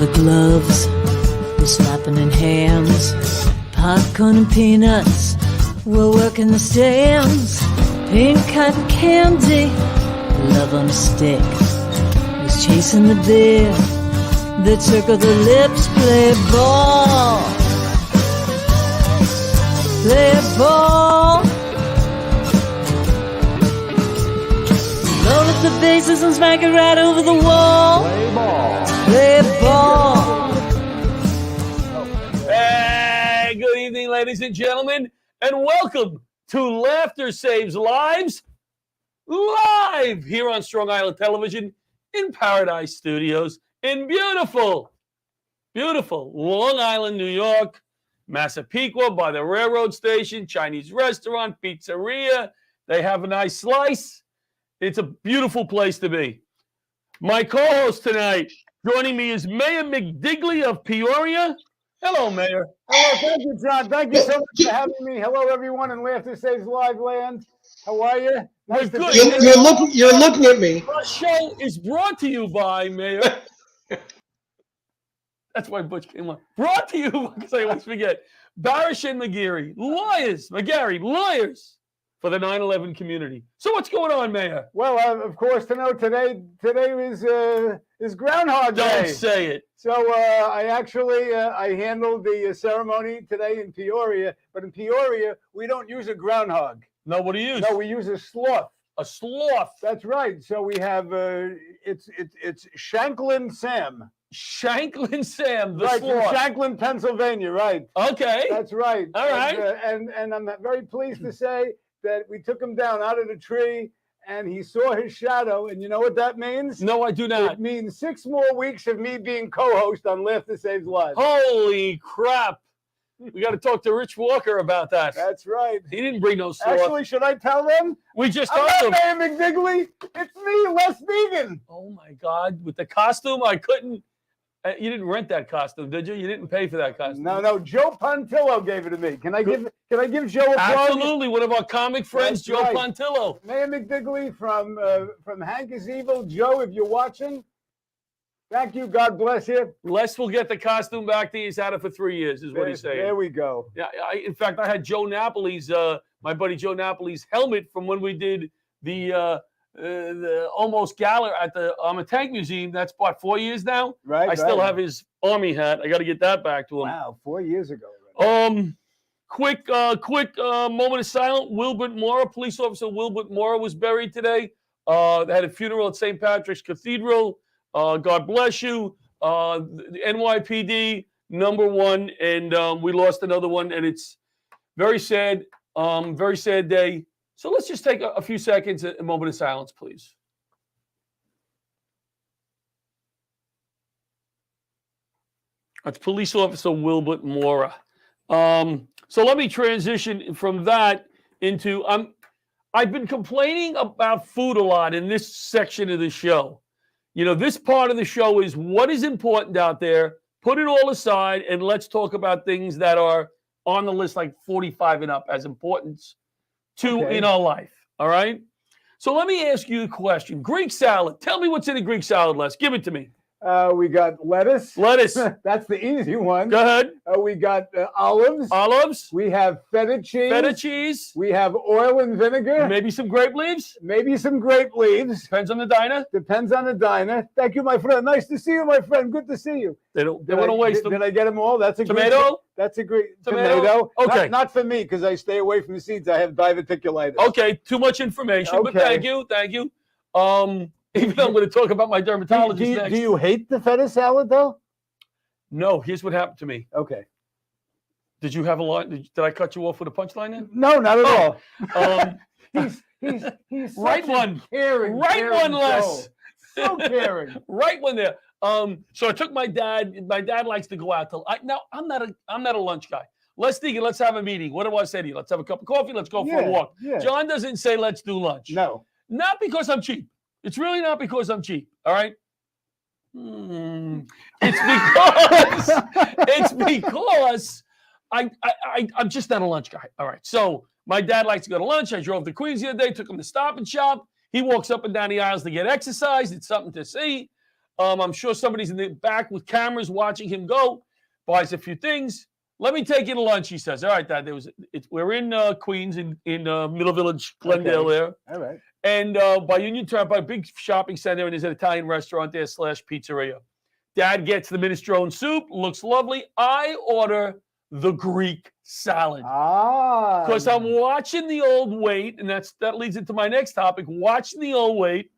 leather gloves, we're slapping in hands. Popcorn and peanuts, we're working the stands. Pink cotton candy, love on a stick. He's chasing the beer, the tickle the lips. Play ball, play ball. Load up the bases and smack it right over the wall. Play ball. Play ball. Hey, good evening, ladies and gentlemen, and welcome to Laughter Saves Lives, live here on Strong Island Television in Paradise Studios in beautiful Long Island, New York, Massapequa by the railroad station, Chinese restaurant, pizzeria. They have a nice slice. It's a beautiful place to be. My co-host tonight, joining me is Mayor McDigley of Peoria. Hello, Mayor. Hello, thank you, John. Thank you so much for having me. Hello, everyone in Laughter Saves Live land. How are you? Nice to Good. You're looking at me. Our show is brought to you by, Mayor. That's why Butch came on. Brought to you, because I always forget. Barish and McGarry, lawyers for the 9/11 community. So what's going on, Mayor? Well, of course, today is Groundhog Day. Don't say it. So I handled the ceremony today in Peoria, but in Peoria we don't use a groundhog. No, what do you use? No, we use a sloth. A sloth. That's right. So we have it's Shanklin Sam. Shanklin Sam, the Right, sloth. from Shanklin, Pennsylvania. Right. Okay. That's right. All right. And I'm very pleased to say that we took him down out of the tree and he saw his shadow. And you know what that means? No, I do not. It means 6 more weeks of me being co-host on Laughter Saves Lives. Holy crap. We got to talk to Rich Walker about that. That's right. He didn't bring no sloth. Actually, should I tell them? We just I'm told not him. Mayor McDigley. It's me, Les Vegan. Oh, my God. With the costume, I couldn't. You didn't rent that costume, did you? You didn't pay for that costume. No. Joe Pontillo gave it to me. Can I give Joe a plug? Absolutely. One of our comic friends, That's Joe right. Pontillo. Mayor McDigley from Hank is Evil. Joe, if you're watching, thank you. God bless you. Les will get the costume back to you. He's had it for 3 years, is what he's saying. There we go. Yeah. In fact, I had Joe Napoli's, my buddy Joe Napoli's helmet from when we did the almost gala at the Tank Museum. That's what, 4 years now. Right. I still have his army hat. I got to get that back to him. Wow, 4 years ago. Quick moment of silence. Wilbert Mora, police officer Wilbert Mora, was buried today. They had a funeral at St. Patrick's Cathedral. God bless you. The NYPD #1, and we lost another one, and it's very sad. Very sad day. So let's just take a few seconds, a moment of silence, please. That's police officer Wilbert Mora. So let me transition from that into I've been complaining about food a lot in this section of the show. You know, this part of the show is what is important out there. Put it all aside and let's talk about things that are on the list, like 45 and up, as importance to in our life. All right. So let me ask you a question. Greek salad. Tell me what's in a Greek salad, Les. Give it to me. We got lettuce. Lettuce. That's the easy one. Go ahead. We got olives. Olives. We have feta cheese. Feta cheese. We have oil and vinegar. Maybe some grape leaves. Maybe some grape leaves. Depends on the diner. Depends on the diner. Thank you, my friend. Nice to see you, my friend. Good to see you. They want to waste them. Did I get them all? That's a Tomato? That's a great Tomato? Okay. Not for me, because I stay away from the seeds. I have diverticulitis. Okay, too much information, but thank you. Even though I'm going to talk about my dermatologist next. Do you hate the feta salad, though? No, here's what happened to me. Okay. Did you have a line? Did I cut you off with a punchline then? No, not at all. He's right one. Caring, right one less. So caring. Right one there. So I took my dad. My dad likes to go out till now. I'm not a lunch guy. Let's think it. Let's have a meeting. What do I say to you? Let's have a cup of coffee. Let's go for a walk. Yeah. John doesn't say let's do lunch. No. Not because I'm cheap. It's really not because I'm cheap. All right. It's because I'm just not a lunch guy. All right. So my dad likes to go to lunch. I drove to Queens the other day, took him to Stop and Shop. He walks up and down the aisles to get exercise. It's something to see. I'm sure somebody's in the back with cameras watching him go. Buys a few things. Let me take you to lunch, he says. All right, Dad. We're in Queens, in Middle Village, Glendale there. All right. And by Union Turnpike, big shopping center, and there's an Italian restaurant there / pizzeria. Dad gets the minestrone soup. Looks lovely. I order the Greek salad. Because I'm watching the old weight, and that leads into my next topic. Watching the old weight,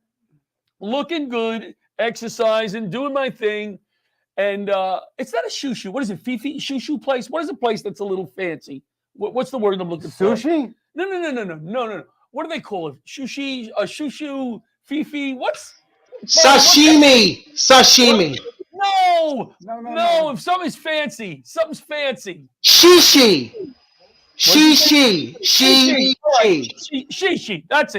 looking good, exercising, doing my thing. And it's not a shoo-shoo. What is it? Fifi shoo-shoo place? What is a place that's a little fancy? What's the word I'm looking for? Sushi? No. What do they call it? Sushi, shoo-shoo, Fifi. What's Sashimi. Sashimi. No. No. If something's fancy. Shishi. Shishi. Shishi. That's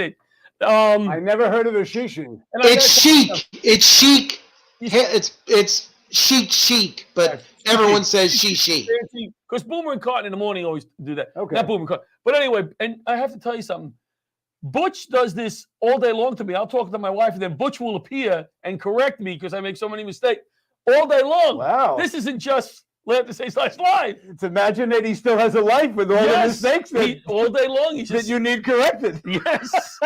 it. I never heard of a shishi. It's chic. It's chic. It's chic, but everyone says shishi. Because Boomer and Carton in the morning always do that. Okay. Not Boomer and Carton. But anyway, and I have to tell you something. Butch does this all day long to me. I'll talk to my wife, and then Butch will appear and correct me because I make so many mistakes all day long. Wow. This isn't just Laughter Saves Lives Live. It's imagine that he still has a life with all the mistakes all day long. that you need corrected. Yes.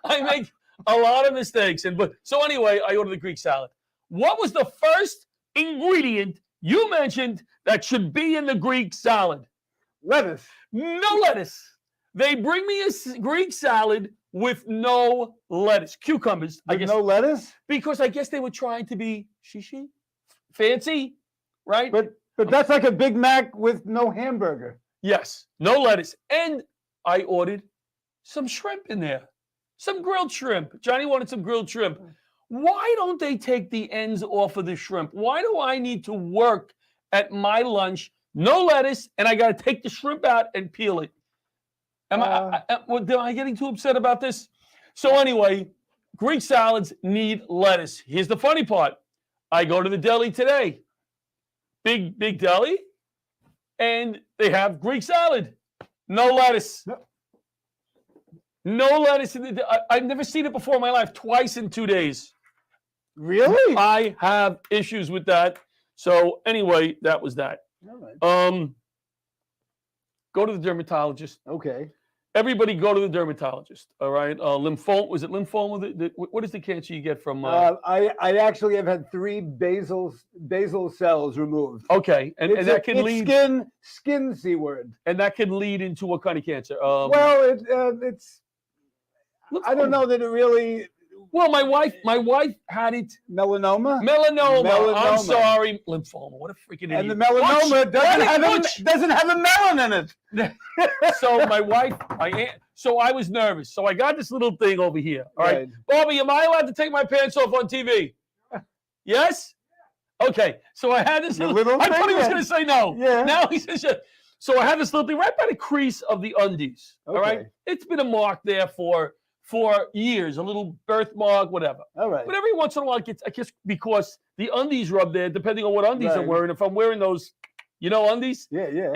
I make a lot of mistakes. So anyway, I ordered the Greek salad. What was the first ingredient you mentioned that should be in the Greek salad? Lettuce. No lettuce. They bring me a Greek salad with no lettuce. Cucumbers. I guess no lettuce? Because I guess they were trying to be shishi, fancy, right? But that's like a Big Mac with no hamburger. Yes, no lettuce. And I ordered some shrimp in there. Some grilled shrimp. Johnny wanted some grilled shrimp. Why don't they take the ends off of the shrimp? Why do I need to work at my lunch? No lettuce, and I got to take the shrimp out and peel it. Am I getting too upset about this? So anyway, Greek salads need lettuce. Here's the funny part. I go to the deli today. Big deli. And they have Greek salad. No lettuce. No lettuce. I've never seen it before in my life. Twice in 2 days. Really? I have issues with that. So anyway, that was that. All right. Go to the dermatologist. Okay. Everybody go to the dermatologist. All right. Lymphoma. Was it lymphoma? What is the cancer you get from? I actually have had 3 basal cells removed. Okay, and that can lead skin C word. And that can lead into what kind of cancer? Well, it's. I don't know that it really. Well, my wife had it. Melanoma. I'm sorry, lymphoma. What a freaking idiot. And the melanoma doesn't have a melon in it. So my wife, so I was nervous. So I got this little thing over here. All right, Bobby, am I allowed to take my pants off on TV? Yes. Okay. So I had this little. I thought he was going to say no. Yeah. Now he says yes. So I had this little thing right by the crease of the undies. Okay. All right. It's been a mark there for years, a little birthmark, whatever. All right. But every once in a while, I guess because the undies rub there, depending on what undies I'm wearing. If I'm wearing those, undies. Yeah.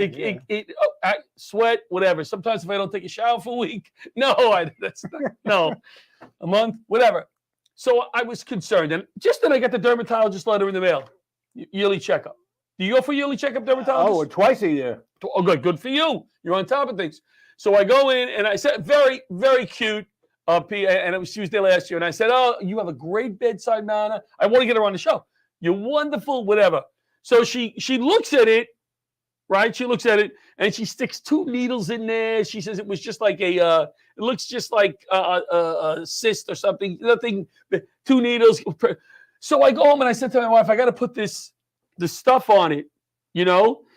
Sweat, whatever. Sometimes if I don't take a shower for a week, no, a month, whatever. So I was concerned, and just then I got the dermatologist letter in the mail, yearly checkup. Do you go for yearly checkup, dermatologist? Oh, twice a year. Oh, good for you. You're on top of things. So I go in, and I said, very, very cute. And she was there last year, and I said, "Oh, you have a great bedside manner. I want to get her on the show. You're wonderful, whatever." So she looks at it, right? She looks at it, and she sticks 2 needles in there. She says it was just like it looks just like a cyst or something. Nothing. 2 needles. So I go home and I said to my wife, "I got to put the stuff on it,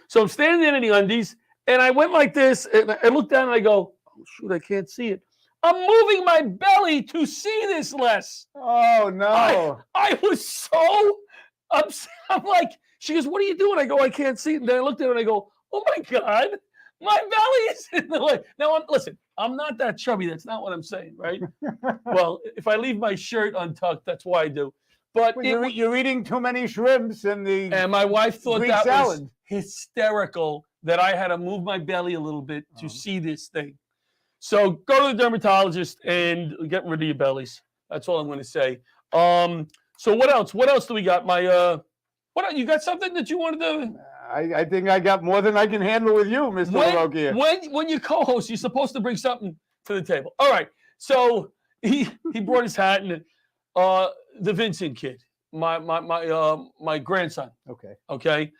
So I'm standing there in the undies, and I went like this, and I looked down and I go, "Oh shoot, I can't see it." I'm moving my belly to see this less. Oh, no. I was so upset. I'm like, she goes, "What are you doing?" I go, "I can't see it." And then I looked at her and I go, "Oh, my God, my belly is in the way." Now, listen, I'm not that chubby. That's not what I'm saying, right? Well, if I leave my shirt untucked, that's why I do. But you're eating too many shrimps and my wife thought Greek that salad. Was hysterical that I had to move my belly a little bit to see this thing. So go to the dermatologist and get rid of your bellies. That's all I'm going to say. So what else? What else do we got? What you got something that you wanted to? I think I got more than I can handle with you, Mr. Logia. When you co-host, you're supposed to bring something to the table. All right. So he brought his hat and the Vincent kid, my grandson. Okay.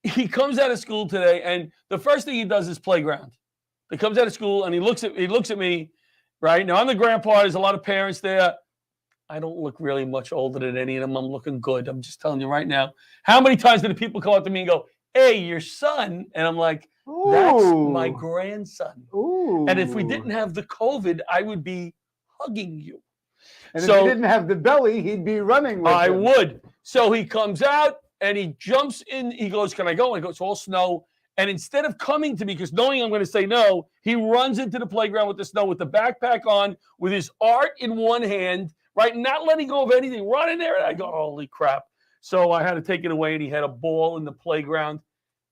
He comes out of school today, and the first thing he does is playground. He comes out of school and he looks at me. Right now, I'm the grandpa. There's a lot of parents there. I don't look really much older than any of them. I'm looking good. I'm just telling you right now. How many times do the people come up to me and go, "Hey, your son," and I'm like, "That's my grandson." Ooh. And if we didn't have the COVID, I would be hugging you. And if he didn't have the belly, he'd be running with I him. would. So he comes out and he jumps in. He goes, "Can I go?" I go, "It's all snow." And instead of coming to me, because knowing I'm going to say no, he runs into the playground with the snow, with the backpack on, with his art in one hand, right? Not letting go of anything, running there. And I go, holy crap. So I had to take it away, and he had a ball in the playground.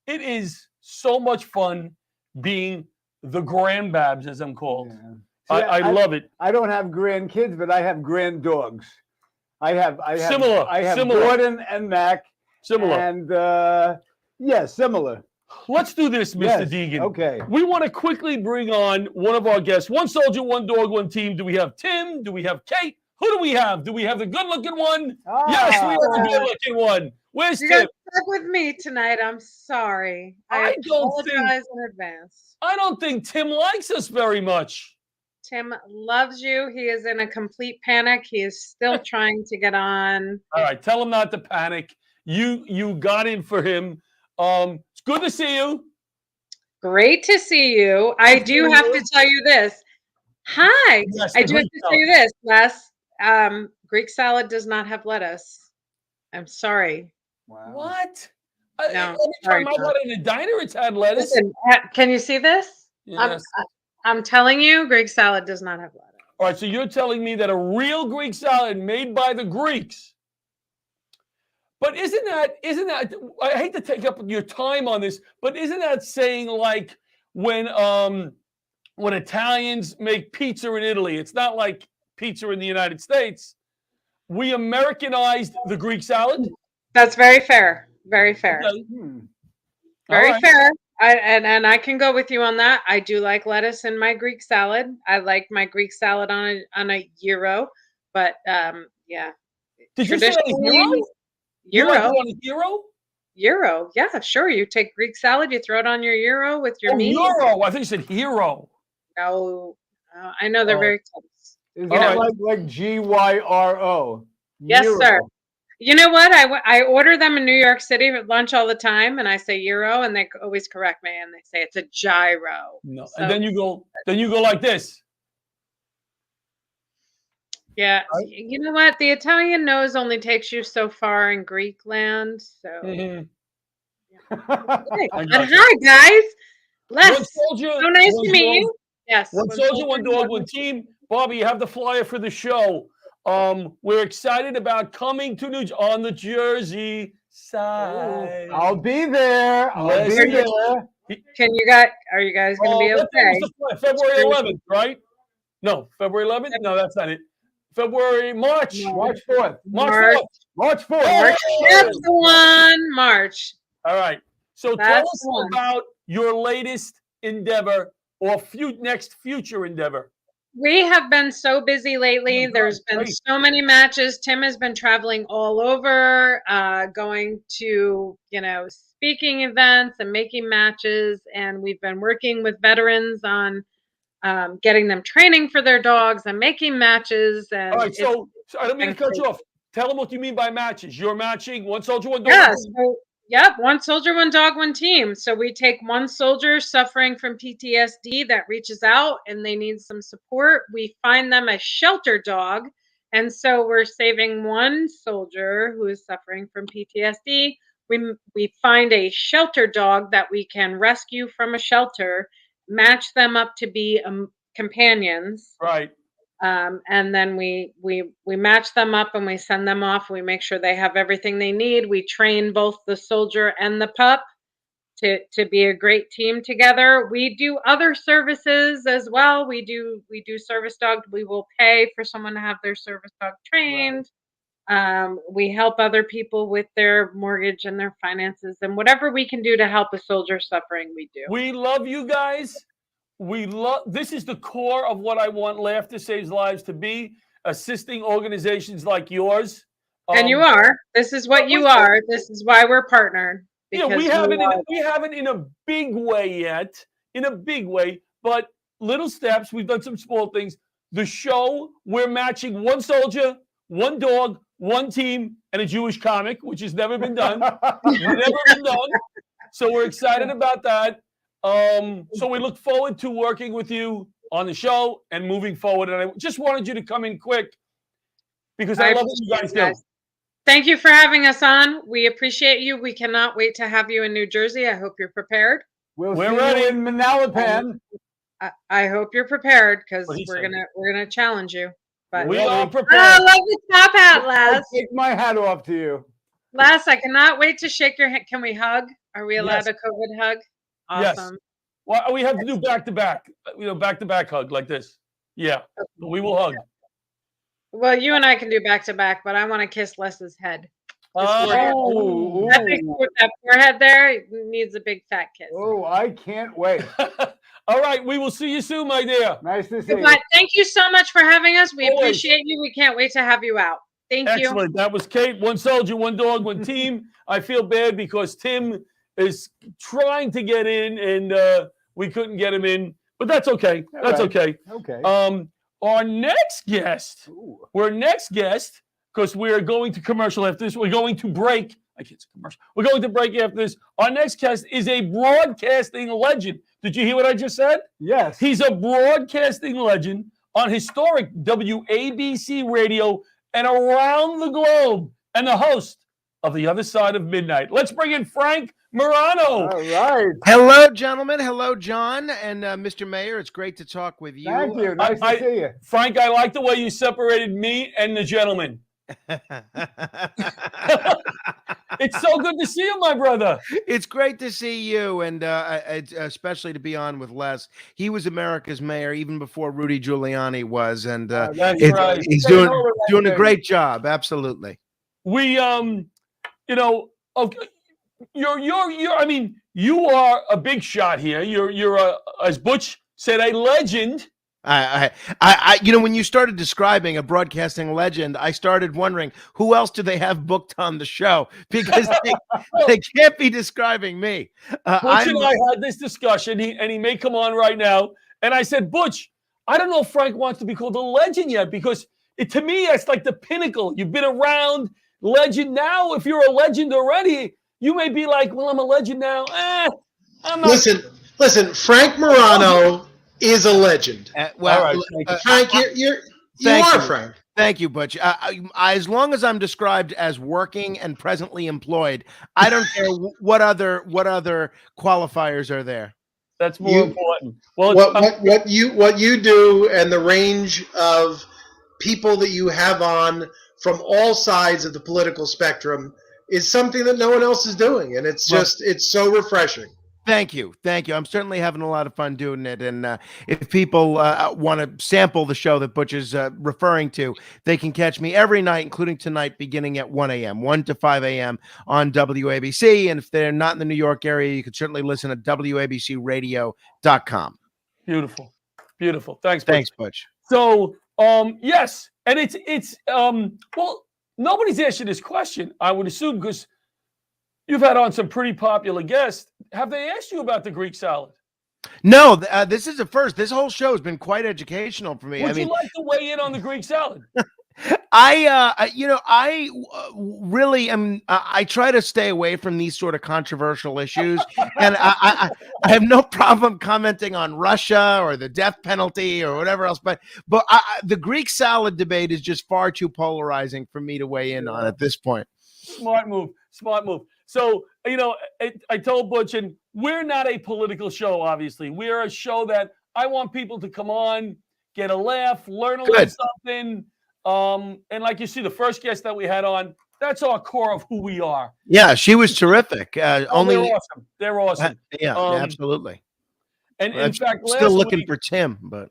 It is so much fun being the grandbabs, as I'm called. Yeah. See, I love it. I don't have grandkids, but I have grand dogs. I have similar. Gordon and Mac. Similar. And similar. Let's do this, Mr. Deegan. Okay. We want to quickly bring on one of our guests. One soldier, one dog, one team. Do we have Tim? Do we have Kate? Who do we have? Do we have the good-looking one? Yes, we have the good-looking one. Where's Tim? Tim? You're stuck with me tonight. I'm sorry. I apologize in advance. I don't think Tim likes us very much. Tim loves you. He is in a complete panic. He is still trying to get on. All right, tell him not to panic. You got in for him. It's good to see you. Great to see you. I do have to tell you this. Hi. Yes, I do have to tell you this, Les. Greek salad does not have lettuce. I'm sorry. Wow. What? No, every time I got in a diner, it's had lettuce. Listen, can you see this? Yes. I'm telling you, Greek salad does not have lettuce. All right, so you're telling me that a real Greek salad made by the Greeks. But isn't that, I hate to take up your time on this, but isn't that saying like when Italians make pizza in Italy, it's not like pizza in the United States. We Americanized the Greek salad? That's very fair. Very fair. Okay. Very fair. And I can go with you on that. I do like lettuce in my Greek salad. I like my Greek salad on a gyro, but yeah. Did you say gyro? Gyro. You like it on a gyro? Gyro. Yeah, sure. You take Greek salad, you throw it on your gyro with your meat. Gyro. I think you said hero. No, I know they're very close. Is it like GYRO? Yes, sir. You know what? I order them in New York City at lunch all the time, and I say Euro, and they always correct me, and they say it's a gyro. No, so, and then you go like this. Yeah, you know what? The Italian nose only takes you so far in Greek land. So, hi guys. Les, so nice to meet you. Yes, one soldier, one dog, one team. Bobby, you have the flyer for the show. We're excited about coming to on the Jersey side. I'll be there. I'll be there. Are you guys going to be okay? February 11th, right? No, February 11th? No, that's not it. March 4th. March 4th. That's the one. March. All right. So tell us about your latest endeavor or next future endeavor. We have been so busy lately. There's been so many matches. Tim has been traveling all over, going to, speaking events and making matches. And we've been working with veterans on getting them training for their dogs and making matches. And all right. So I don't mean to cut you off. Tell them what you mean by matches. You're matching one soldier, one dog. Yes. Yep, one soldier, one dog, one team. So we take one soldier suffering from PTSD that reaches out and they need some support. We find them a shelter dog. And so we're saving one soldier who is suffering from PTSD. We find a shelter dog that we can rescue from a shelter, match them up to be companions. Right. And then we match them up and we send them off. We make sure they have everything they need. We train both the soldier and the pup. to be a great team together. We do other services as well. We do service dog. We will pay for someone to have their service dog trained. We help other people with their mortgage and their finances, and whatever we can do to help a soldier suffering, we do. We love you guys. This is the core of what I want Laughter Saves Lives to be, assisting organizations like yours. And you are. This is what you are. This is why we're partnered. Yeah, we haven't in a big way yet, but little steps. We've done some small things. The show, we're matching one soldier, one dog, one team, and a Jewish comic, which has never been done. So we're excited about that. So we look forward to working with you on the show and moving forward. And I just wanted you to come in quick because I love what you guys do. Thank you for having us on. We appreciate you. We cannot wait to have you in New Jersey. I hope you're prepared. We're ready in Manalapan. I hope you're prepared because we're gonna challenge you. But we are prepared. I love the top hat, Les. Take my hat off to you. Les, I cannot wait to shake your hand. Can we hug? Are we allowed a COVID hug? Awesome. Yes. Well, we have to do back-to-back. Back-to-back hug like this. Yeah, we will hug. Well, you and I can do back-to-back, but I want to kiss Les's head. Oh, that forehead there needs a big fat kiss. Oh, I can't wait. All right, we will see you soon, my dear. Nice to see you. Thank you so much for having us. We appreciate you. We can't wait to have you out. Thank you. Excellent. That was Kate. One soldier, one dog, one team. I feel bad because Tim is trying to get in, and we couldn't get him in, but that's okay. That's okay. Okay. Our next guest, because we're going to commercial after this. We're going to break. I can't say commercial. We're going to break after this. Our next guest is a broadcasting legend. Did you hear what I just said? Yes. He's a broadcasting legend on historic WABC radio and around the globe, and the host of The Other Side of Midnight. Let's bring in Frank Morano. All right. Hello, gentlemen. Hello, John and Mr. Mayor. It's great to talk with you. Thank you. Nice to see you. Frank, I like the way you separated me and the gentleman. It's so good to see you, my brother. It's great to see you, and especially to be on with Les. He was America's mayor even before Rudy Giuliani was, and that's right. He's doing a great job. Absolutely. We, okay, I mean, you are a big shot here. You're as Butch said, a legend. When you started describing a broadcasting legend, I started wondering who else do they have booked on the show, because they can't be describing me. Butch and I had this discussion, and he may come on right now. And I said, Butch, I don't know if Frank wants to be called a legend yet, because to me, it's like the pinnacle. You've been around, legend. Now, if you're a legend already, you may be like, well, I'm a legend now. I'm not. Listen, Frank Morano is a legend. Well, Frank, you are Frank. Thank you, Butch. As long as I'm described as working and presently employed, I don't care what other qualifiers are there. That's more important. Well, what you do and the range of people that you have on from all sides of the political spectrum is something that no one else is doing, and it's so refreshing. Thank you. I'm certainly having a lot of fun doing it, and if people want to sample the show that Butch is referring to, they can catch me every night, including tonight, beginning at 1 a.m., 1 to 5 a.m. on WABC, and if they're not in the New York area, you can certainly listen at WABCradio.com. Beautiful. Thanks, Butch. Thanks, Butch. So, yes, and it's well, nobody's asked you this question, I would assume, because you've had on some pretty popular guests. Have they asked you about the Greek salad? No, this is the first. This whole show has been quite educational for me. Would you like to weigh in on the Greek salad? I really am. I try to stay away from these sort of controversial issues, and I have no problem commenting on Russia or the death penalty or whatever else. But the Greek salad debate is just far too polarizing for me to weigh in on at this point. Smart move. So, I told Butch, and we're not a political show, obviously. We're a show that I want people to come on, get a laugh, learn a little something. And like you see, the first guest that we had on, That's our core of who we are. Yeah, she was terrific. Oh, Only, they're awesome. They're awesome. yeah, absolutely. And I'm in fact, still last looking week, for Tim, but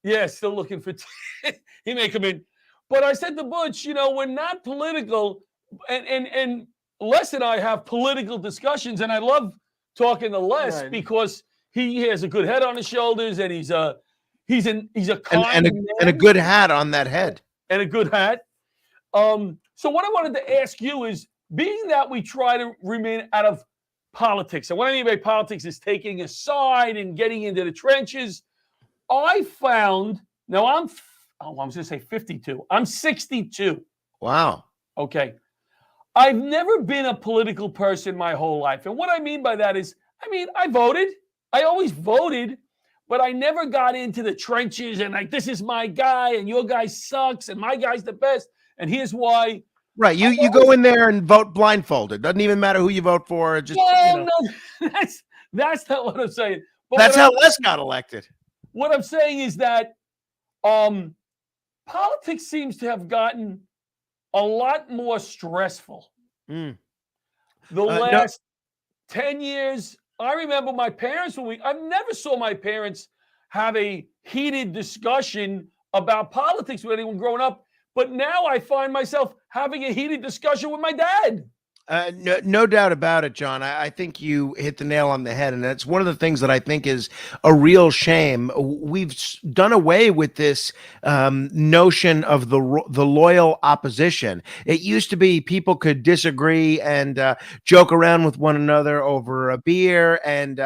yeah, still looking for. He may come in, but I said to Butch, we're not political, and Les and I have political discussions, and I love talking to Les Right. because he has a good head on his shoulders, and he's a kind and a man good hat on that head. and a good hat. So what I wanted to ask you is, being that we try to remain out of politics, and what I mean by politics is taking a side and getting into the trenches. I found, now I'm going to say 52. I'm 62. Wow. Okay. I've never been a political person my whole life. And what I mean by that is, I voted. I always voted, but I never got into the trenches and like, this is my guy and your guy sucks and my guy's the best. And here's why. Right. You go in there and vote blindfolded. Doesn't even matter who you vote for. Just, No, that's not what I'm saying. But that's how Les got elected. What I'm saying is that politics seems to have gotten a lot more stressful. The last 10 years, I remember my parents, I never saw my parents have a heated discussion about politics with anyone growing up. But now I find myself having a heated discussion with my dad. No doubt about it, John. I think you hit the nail on the head. And that's one of the things that I think is a real shame. We've done away with this notion of the loyal opposition. It used to be people could disagree and joke around with one another over a beer and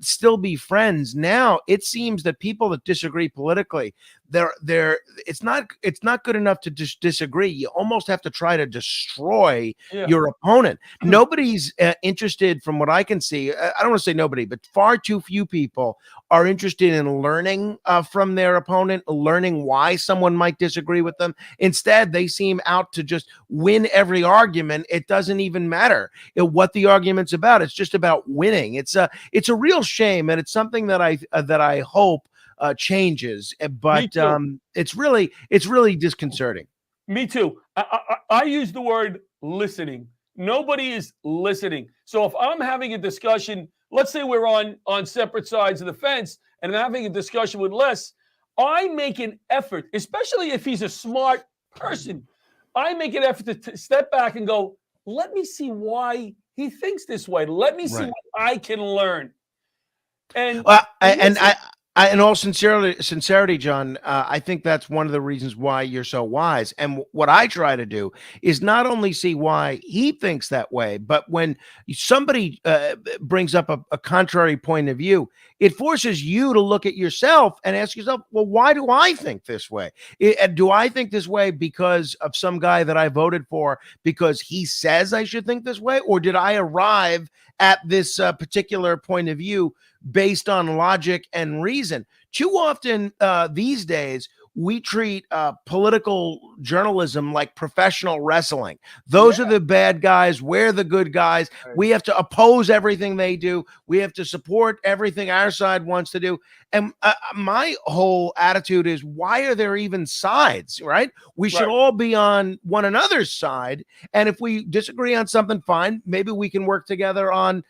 still be friends. Now it seems that people that disagree politically, it's not good enough to just disagree. You almost have to try to destroy your opponent. Nobody's interested, from what I can see. I don't want to say nobody, but far too few people are interested in learning from their opponent, learning why someone might disagree with them. Instead, they seem out to just win every argument. It doesn't even matter what the argument's about. It's just about winning. It's a real shame, and it's something that I hope changes, but it's really disconcerting. Me too. I use the word listening. Nobody is listening. So if I'm having a discussion, let's say we're on separate sides of the fence, and I'm having a discussion with Les, I make an effort, especially if he's a smart person. I make an effort to step back and go, let me see why he thinks this way. Let me see what I can learn. And in all sincerity, John, I think that's one of the reasons why you're so wise. And what I try to do is not only see why he thinks that way, but when somebody brings up a contrary point of view, it forces you to look at yourself and ask yourself, well, why do I think this way? Do I think this way because of some guy that I voted for because he says I should think this way? Or did I arrive at this particular point of view based on logic and reason? Too often these days, we treat political journalism like professional wrestling. Those are the bad guys. We're the good guys. Right. We have to oppose everything they do. We have to support everything our side wants to do. And my whole attitude is, why are there even sides, right? We should all be on one another's side. And if we disagree on something, fine. Maybe we can work together on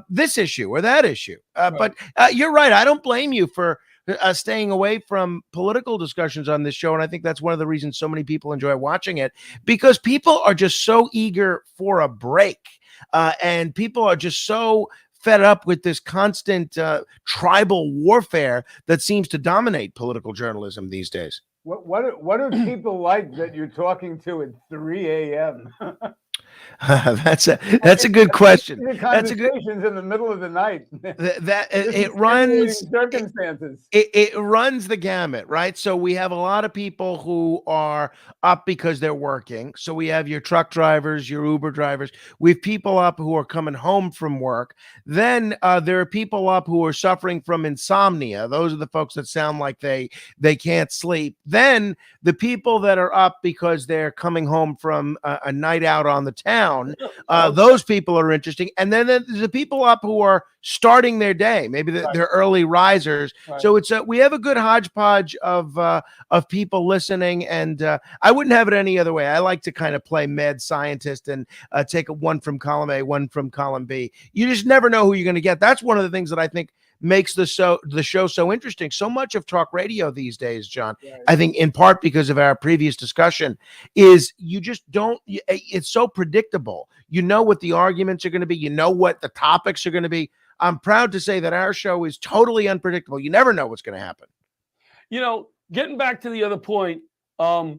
this issue or that issue. But you're right. I don't blame you for staying away from political discussions on this show. And I think that's one of the reasons so many people enjoy watching it, because people are just so eager for a break. And people are just so fed up with this constant tribal warfare that seems to dominate political journalism these days. What are people like that you're talking to at 3 a.m.? That's a good question. That's a good in the middle of the night. It runs circumstances. It runs the gamut, right? So we have a lot of people who are up because they're working. So we have your truck drivers, your Uber drivers. We have people up who are coming home from work. Then there are people up who are suffering from insomnia. Those are the folks that sound like they can't sleep. Then the people that are up because they're coming home from a night out on the town. down. Those people are interesting. And then there's the people up who are starting their day. Maybe they're early risers. Right. So it's we have a good hodgepodge of people listening. And I wouldn't have it any other way. I like to kind of play mad scientist and take one from column A, one from column B. You just never know who you're going to get. That's one of the things that I think makes the show so interesting. So much of talk radio these days, John, Right. I think in part because of our previous discussion, is you just don't, it's so predictable. You know what the arguments are going to be. You know what the topics are going to be. I'm proud to say that our show is totally unpredictable. You never know what's going to happen. You know, getting back to the other point, I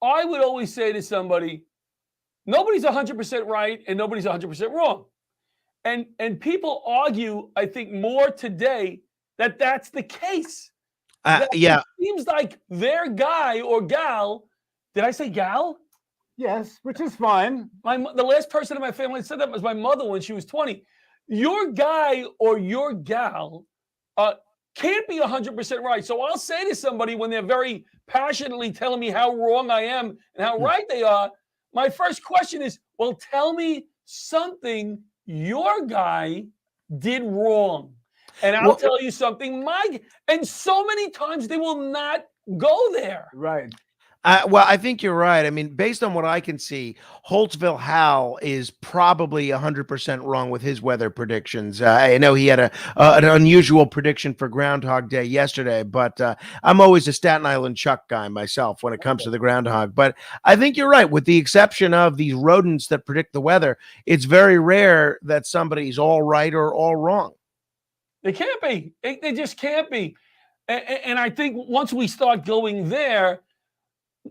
would always say to somebody, nobody's 100% right and nobody's 100% wrong. And people argue, I think, more today that that's the case. Yeah. It seems like their guy or gal, did I say gal? Yes, which is fine. The last person in my family that said that was my mother when she was 20. Your guy or your gal can't be 100% right. So I'll say to somebody when they're very passionately telling me how wrong I am and how right they are, my first question is, well, tell me something your guy did wrong. And I'll tell you something, and so many times they will not go there. Right. Well, I think you're right. I mean, based on what I can see, Holtzville Hal is probably 100% wrong with his weather predictions. I know he had an unusual prediction for Groundhog Day yesterday, but I'm always a Staten Island Chuck guy myself when it comes to the groundhog. But I think you're right. With the exception of these rodents that predict the weather, it's very rare that somebody's all right or all wrong. They can't be. They just can't be. And I think once we start going there,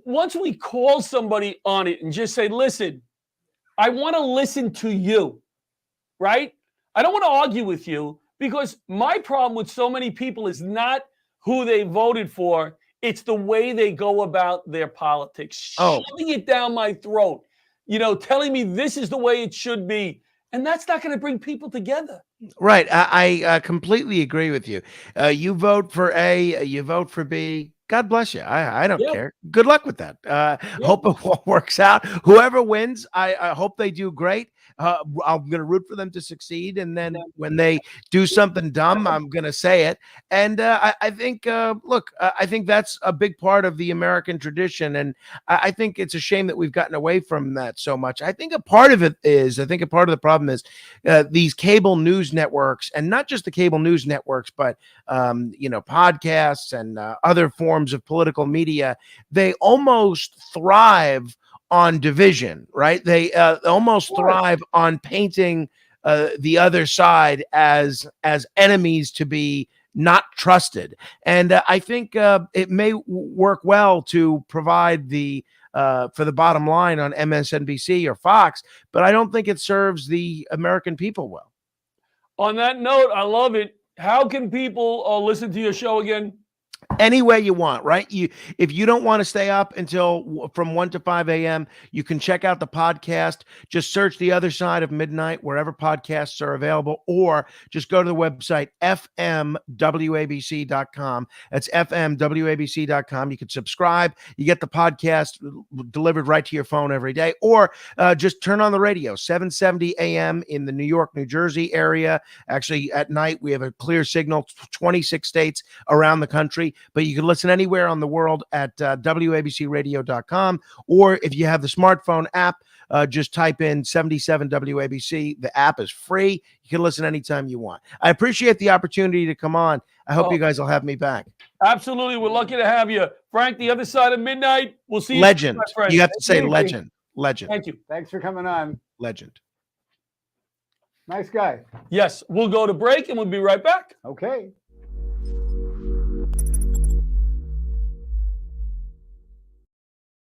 once we call somebody on it and just say, listen, I want to listen to you, right? I don't want to argue with you, because my problem with so many people is not who they voted for. It's the way they go about their politics, shoving it down my throat, telling me this is the way it should be. And that's not going to bring people together. Right. I completely agree with you. You vote for A, you vote for B. God bless you. I don't care. Good luck with that. Hope it all works out. Whoever wins, I hope they do great. I'm going to root for them to succeed. And then when they do something dumb, I'm going to say it. And I think, I think that's a big part of the American tradition. And I think it's a shame that we've gotten away from that so much. I think a part of the problem is these cable news networks, and not just the cable news networks, but, podcasts and other forms of political media, they almost thrive on division, right? They almost thrive on painting the other side as enemies to be not trusted. And I think it may work well to provide for the bottom line on MSNBC or Fox, but I don't think it serves the American people well. On that note, I love it. How can people listen to your show again? Any way you want, right? If you don't want to stay up until from 1 to 5 a.m., you can check out the podcast. Just search The Other Side of Midnight wherever podcasts are available, or just go to the website fmwabc.com. That's fmwabc.com. You can subscribe. You get the podcast delivered right to your phone every day, or just turn on the radio, 770 a.m. in the New York, New Jersey area. Actually, at night, we have a clear signal, 26 states around the country. But you can listen anywhere on the world at wabcradio.com, or if you have the smartphone app, just type in 77 WABC. The app is free. You can listen anytime you want. I appreciate the opportunity to come on. I hope you guys will have me back. Absolutely. We're lucky to have you. Frank, The Other Side of Midnight. We'll see you. Legend. You have to say Thank you. legend. Legend. Thank you. Thanks for coming on. Legend. Nice guy. Yes, we'll go to break and we'll be right back. Okay.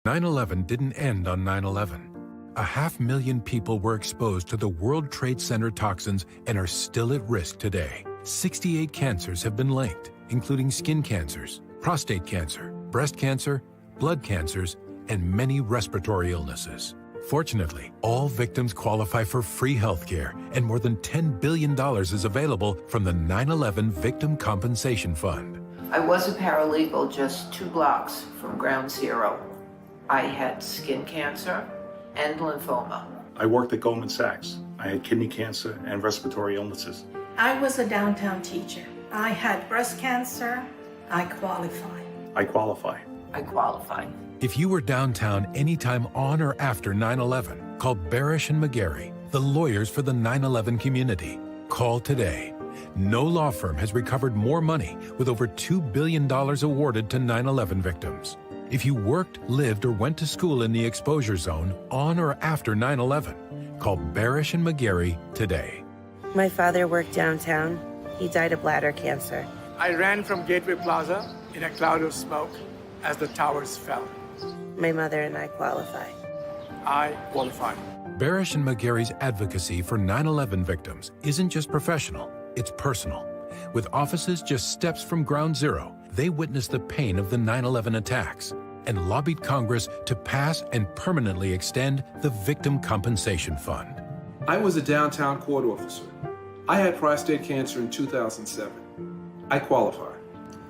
"9/11 didn't end on 9/11. 500,000 people were exposed to the World Trade Center toxins and are still at risk today. 68 cancers have been linked, including skin cancers, prostate cancer, breast cancer, blood cancers, and many respiratory illnesses. Fortunately, all victims qualify for free healthcare, and more than $10 billion is available from the 9/11 Victim Compensation Fund. I was a paralegal just 2 blocks from Ground Zero. I had skin cancer and lymphoma. I worked at Goldman Sachs. I had kidney cancer and respiratory illnesses. I was a downtown teacher. I had breast cancer. I qualify. I qualify. I qualify. If you were downtown anytime on or after 9/11, call Barish and McGarry, the lawyers for the 9/11 community. Call today. No law firm has recovered more money with over $2 billion awarded to 9/11 victims. If you worked, lived, or went to school in the exposure zone on or after 9/11, call Barish and McGarry today. My father worked downtown. He died of bladder cancer. I ran from Gateway Plaza in a cloud of smoke as the towers fell. My mother and I qualify. I qualify. Barish and McGarry's advocacy for 9/11 victims isn't just professional, it's personal. With offices just steps from ground zero, they witnessed the pain of the 9/11 attacks and lobbied Congress to pass and permanently extend the Victim Compensation Fund. I was a downtown court officer. I had prostate cancer in 2007. I qualify.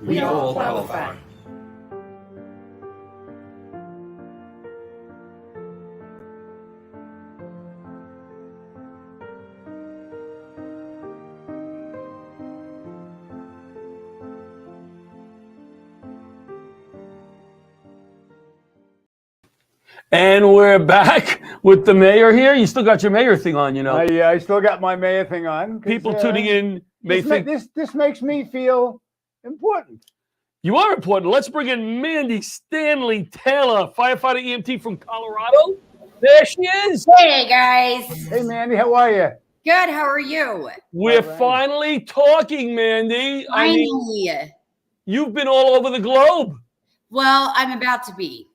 We all qualify. And we're back with the mayor here. You still got your mayor thing on, you know. I still got my mayor thing on. People tuning in may think this makes me feel important. you are important. Let's bring in Mandy Stanley Taylor, firefighter EMT from Colorado. There she is. Hey, guys. Hey, Mandy, how are you? Good. How are you? We're finally talking, Mandy. I Finally. mean, you've been all over the globe. Well, I'm about to be.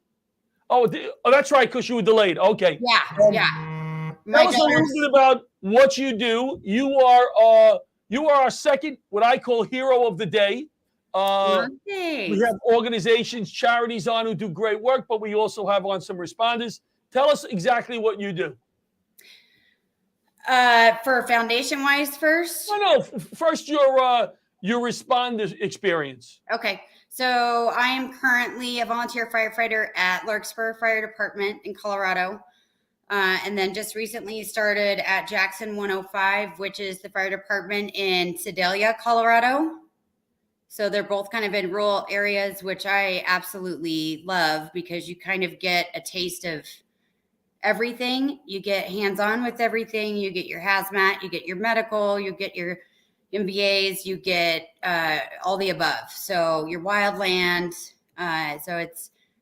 Oh, that's right, because you were delayed. Okay. Yeah, yeah. Tell us a little bit about what you do. You are our second, what I call hero of the day. We have organizations, charities on who do great work, but we also have on some responders. Tell us exactly what you do. For foundation-wise first? No. First, your responder experience. Okay. So I am currently a volunteer firefighter at Larkspur Fire Department in Colorado. And then just recently started at Jackson 105, which is the fire department in Sedalia, Colorado. So they're both kind of in rural areas, which I absolutely love because you kind of get a taste of everything. You get hands-on with everything. You get your hazmat, you get your medical, you get your MBAs, you get all the above. So your wildland. I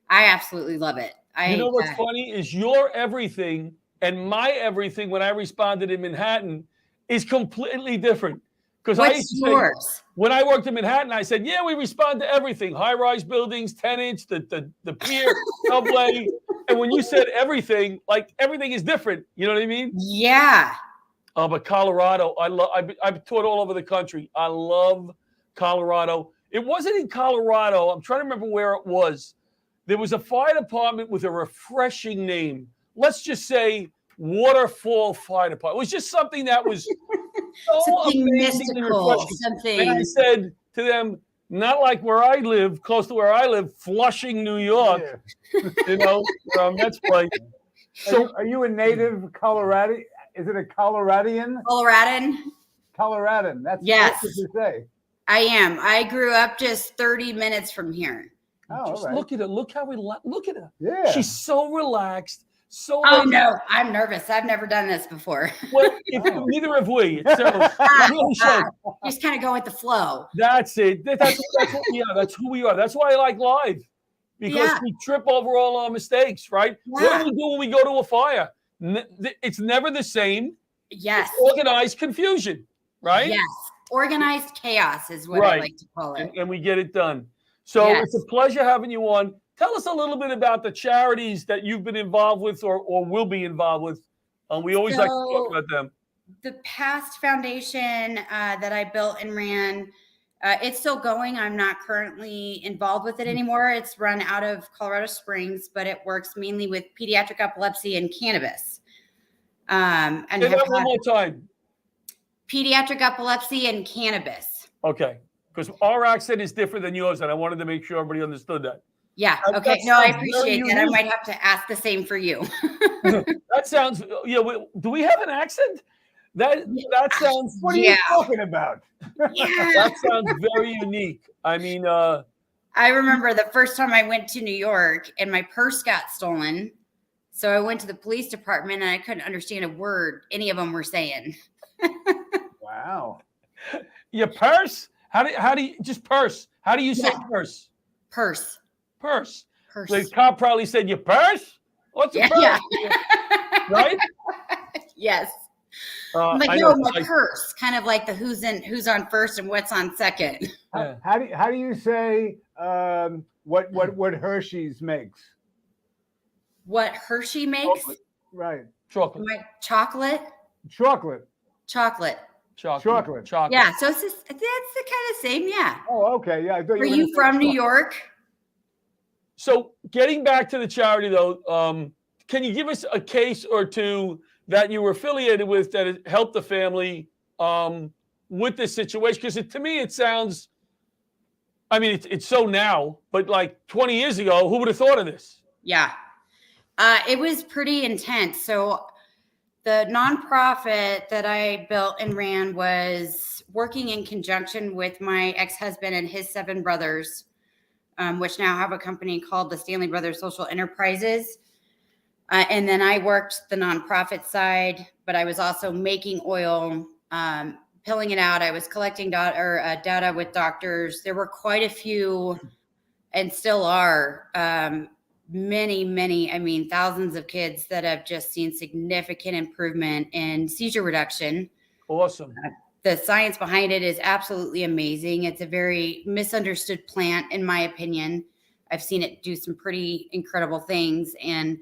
absolutely love it. You know what's funny is your everything and my everything when I responded in Manhattan is completely different. Because I used to say, when I worked in Manhattan, I said, yeah, we respond to everything. High-rise buildings, 10-inch, the pier, subway. And when you said everything, like everything is different. You know what I mean? Yeah. But Colorado, I've taught all over the country. I love Colorado. It wasn't in Colorado. I'm trying to remember where it was. There was a fire department with a refreshing name. Let's just say Waterfall Fire Department. It was just something that was so something amazingly mystical, refreshing. something. And I said to them, not like where I live, close to where I live, Flushing, New York. Yeah. You know, where our Mets play. So, are you a native Colorado? Is it a Coloradian? Coloradan. That's what you say. I am. I grew up just 30 minutes from here. Oh, just right. look at her. Look how look at her. Yeah. She's so relaxed. So no, I'm nervous. I've never done this before. Well, neither have we. So really just kind of go with the flow. That's it. That's who we are. That's why I like live. Because we trip over all our mistakes, right? Yeah. What do we do when we go to a fire? It's never the same. Yes. It's organized confusion, right? Yes. Organized chaos is what I like to call it. And we get it done. So it's a pleasure having you on. Tell us a little bit about the charities that you've been involved with or will be involved with. We always like to talk about them. The past foundation that I built and ran, it's still going. I'm not currently involved with it anymore. It's run out of Colorado Springs, but it works mainly with pediatric epilepsy and cannabis. And say that one more time. Pediatric epilepsy and cannabis. Okay. Because our accent is different than yours, and I wanted to make sure everybody understood that. Yeah. That Okay. No, I sounds very appreciate that. I unique. might have to ask the same for you. That sounds. Yeah. Do we have an accent? That sounds. What are you talking about? That sounds very unique. I mean, I remember the first time I went to New York and my purse got stolen. So I went to the police department and I couldn't understand a word any of them were saying. Wow. Your purse? How do you just purse? How do you say purse? Purse. Purse. Purse. The cop probably said, "Your purse? What's a purse?" Yeah. Right? Yes. I Like, know, no, my purse. Kind of like the who's on first and what's on second. How do you say what Hershey's makes? What Hershey makes? Right. Chocolate. Chocolate. Chocolate. Chocolate. Chocolate. Yeah. So it's just, that's the kind of same. Yeah. Oh, okay. Yeah. I thought Were you from New York? So getting back to the charity, though, can you give us a case or two that you were affiliated with that helped the family with this situation? Because to me, it sounds, I mean, it's so now, but like 20 years ago, who would have thought of this? Yeah. It was pretty intense. So the nonprofit that I built and ran was working in conjunction with my ex-husband and his 7 brothers, which now have a company called the Stanley Brothers Social Enterprises. And then I worked the nonprofit side, but I was also making oil, pilling it out. I was collecting data with doctors. There were quite a few, and still are, many, I mean, thousands of kids that have just seen significant improvement in seizure reduction. Awesome. The science behind it is absolutely amazing. It's a very misunderstood plant, in my opinion. I've seen it do some pretty incredible things. And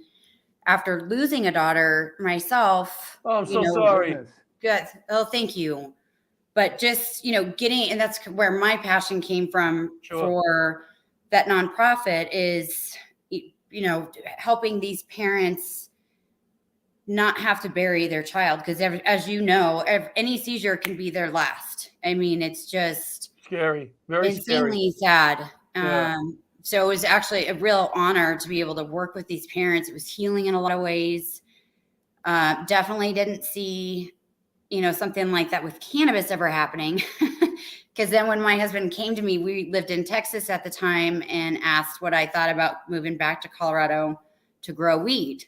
after losing a daughter myself, oh, I'm so sorry. Good. Oh, thank you. But just, getting, and that's where my passion came from for that nonprofit is, helping these parents not have to bury their child. Because as you know, any seizure can be their last. I mean, it's just scary, very insanely sad. Yeah. So it was actually a real honor to be able to work with these parents. It was healing in a lot of ways. Definitely didn't see, something like that with cannabis ever happening. Because then when my husband came to me, we lived in Texas at the time, and asked what I thought about moving back to Colorado to grow weed.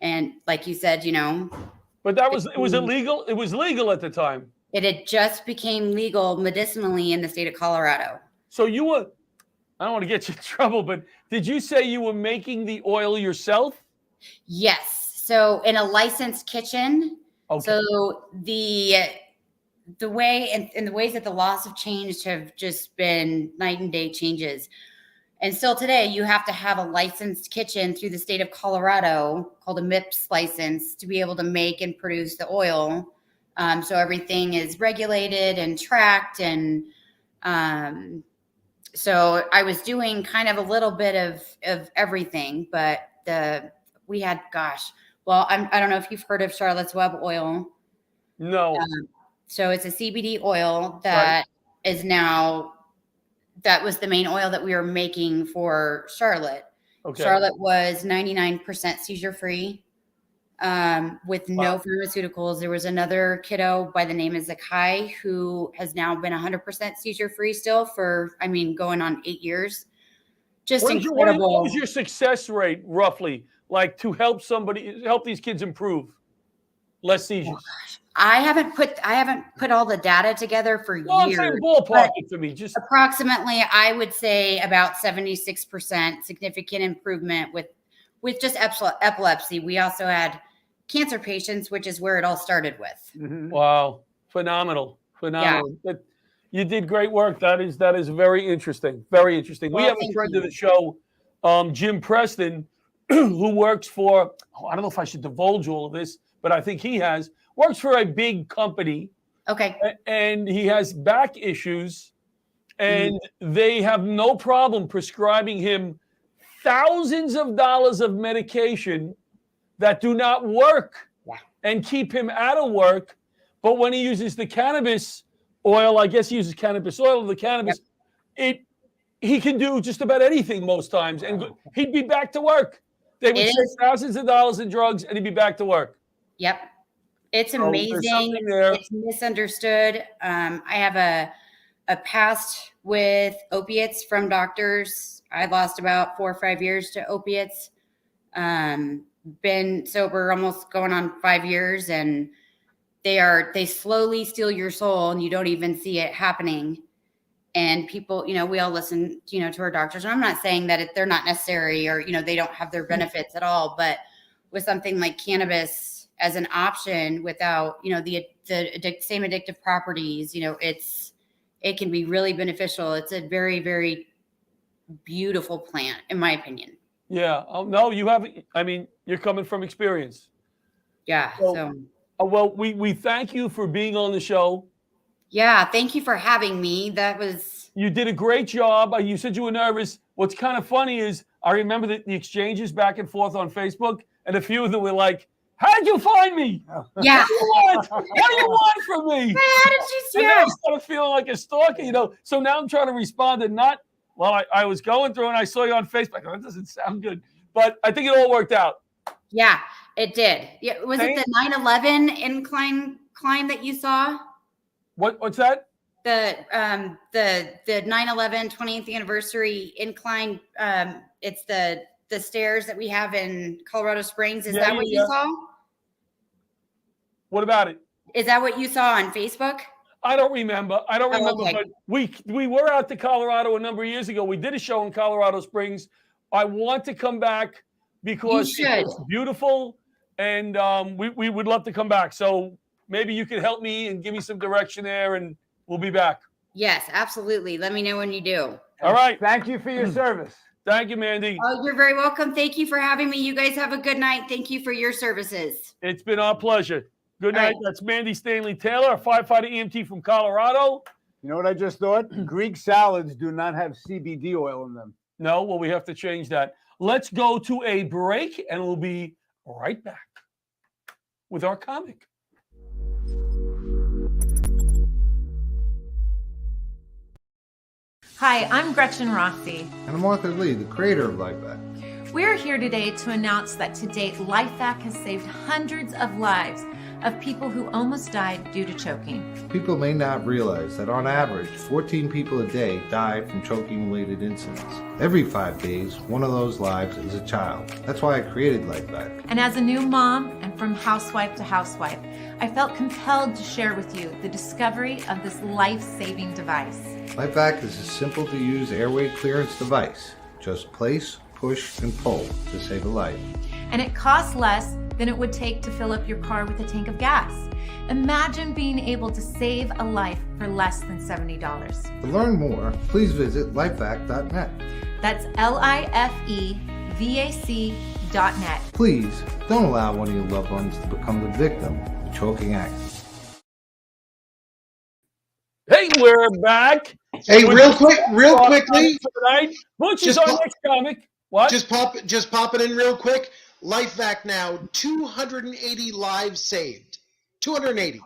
And like you said, But it was illegal. It was legal at the time. It had just became legal medicinally in the state of Colorado. So you were, I don't want to get you in trouble, but did you say you were making the oil yourself? Yes. So in a licensed kitchen. Okay. So the way and the ways that the laws have changed have just been night and day changes. And still today, you have to have a licensed kitchen through the state of Colorado called a MIPS license to be able to make and produce the oil. So everything is regulated and tracked. And so I was doing kind of a little bit of everything, but we had, I don't know if you've heard of Charlotte's Web oil. No. So it's a CBD oil that is now, that was the main oil that we were making for Charlotte. Okay. Charlotte was 99% seizure free with no pharmaceuticals. There was another kiddo by the name of Zakai who has now been 100% seizure free still for, going on 8 years. Just incredible. What was your success rate roughly, like to help these kids improve? Less seizures. Oh, gosh. I haven't put all the data together for years. I'm saying ballpark it to me. Just approximately, I would say about 76% significant improvement with just epilepsy. We also had cancer patients, which is where it all started with. Mm-hmm. Wow, phenomenal. Yeah. You did great work. That is very interesting. Very interesting. Well, we have a friend of the show, Jim Preston, who works for. I don't know if I should divulge all of this, but I think he works for a big company. Okay. And he has back issues, and they have no problem prescribing him thousands of dollars of medication that do not work and keep him out of work. But when he uses the cannabis oil, I guess he uses cannabis oil, the cannabis, he can do just about anything most times, and he'd be back to work. They would save thousands of dollars in drugs, and he'd be back to work. Yep. It's So amazing. there's something there. It's misunderstood. I have a past with opiates from doctors. I lost about 4 or 5 years to opiates. Been sober almost going on 5 years, and they slowly steal your soul, and you don't even see it happening. And people, we all listen, to our doctors. And I'm not saying that they're not necessary or, they don't have their benefits at all. But with something like cannabis as an option without, the same addictive properties, it can be really beneficial. It's a very, very beautiful plant, in my opinion. Yeah. No, you haven't. I mean, you're coming from experience. Yeah. Well, we thank you for being on the show. Yeah, thank you for having me. You did a great job. You said you were nervous. What's kind of funny is I remember the exchanges back and forth on Facebook, and a few of them were like, "How'd you find me? Yeah. What do you want from me?" How did you see it? I started feeling like a stalker, So now I'm trying to respond and not. Well, I was going through and I saw you on Facebook. That doesn't sound good, but I think it all worked out. Yeah, it did. Yeah, was it the 9/11 incline climb that you saw? What's that? The 9/11 20th anniversary incline. It's the stairs that we have in Colorado Springs. Is that what you saw? What about it? Is that what you saw on Facebook? I don't remember. Okay. But we were out to Colorado a number of years ago. We did a show in Colorado Springs. I want to come back because it's beautiful, and we would love to come back. So maybe you could help me and give me some direction there, and we'll be back. Yes, absolutely. Let me know when you do. All right. Thank you for your service. Thank you, Mandy. Oh, you're very welcome. Thank you for having me. You guys have a good night. Thank you for your services. It's been our pleasure. Good night. Right. That's Mandy Stanley Taylor, a firefighter EMT from Colorado. You know what I just thought? Greek salads do not have CBD oil in them. No, well, we have to change that. Let's go to a break, and we'll be right back with our comic. Hi, I'm Gretchen Rossi. And I'm Arthur Lee, the creator of LifeVac. We're here today to announce that to date, LifeVac has saved hundreds of lives of people who almost died due to choking. People may not realize that on average, 14 people a day die from choking-related incidents. Every 5 days, one of those lives is a child. That's why I created LifeVac. And as a new mom, and from housewife to housewife, I felt compelled to share with you the discovery of this life-saving device. LifeVac is a simple-to-use airway clearance device. Just place, push, and pull to save a life. And it costs less than it would take to fill up your car with a tank of gas. Imagine being able to save a life for less than $70. To learn more, please visit lifevac.net. That's LIFEVAC.net. Please don't allow one of your loved ones to become the victim of a choking accident. Hey, we're back. Hey, real quickly. Butch is our next comic. What? Just pop it in real quick. LifeVac now, 280 lives saved. 280.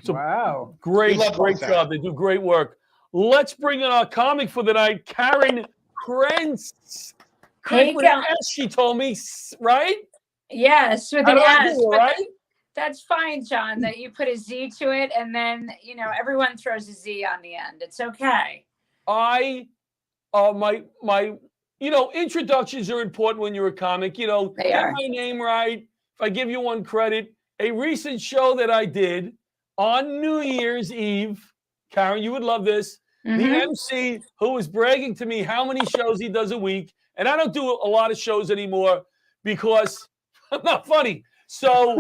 So, wow. Great job. They do great work. Let's bring in our comic for the night, Karen Krentz. Hey, with an S, she told me, right? Yes, with an S. Right? That's fine, John, that you put a Z to it, and then, everyone throws a Z on the end. It's okay. Introductions are important when you're a comic. Get my name right. If I give you one credit, a recent show that I did on New Year's Eve, Karen, you would love this. Mm-hmm. The MC who was bragging to me how many shows he does a week, and I don't do a lot of shows anymore because I'm not funny. So,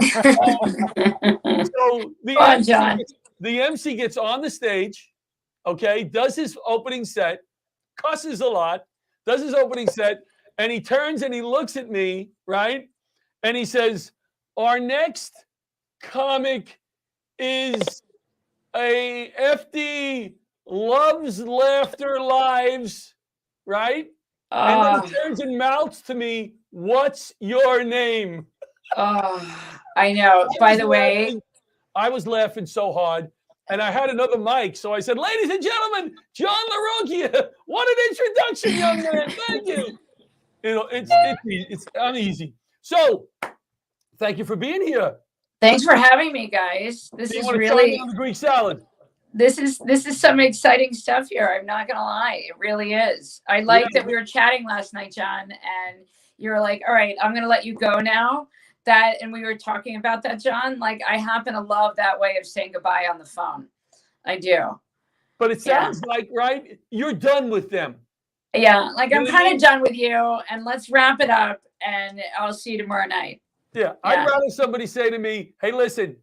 the MC gets on the stage, okay, does his opening set, cusses a lot, does his opening set, and he turns and he looks at me, right? And he says, our next comic is a FD Loves Laughter Lives, right? And then he turns and mouths to me, what's your name? Oh, I know. By the way, I was laughing so hard. and I had another mic, so I said, "Ladies and gentlemen, John LaRocchia. What an introduction, young man! Thank you." You know, it's uneasy. So, thank you for being here. Thanks for having me, guys. This You is want to tell me really on the Greek salad? this is some exciting stuff here. I'm not gonna lie, it really is. I like that we were chatting last night, John, and you were like, "All right, I'm gonna let you go now." And we were talking about that, John. Like, I happen to love that way of saying goodbye on the phone. I do. But it sounds like, right? You're done with them. Yeah, like You I'm know what I kind mean? of done with you, and let's wrap it up. And I'll see you tomorrow night. Yeah, I'd rather somebody say to me, "Hey, listen,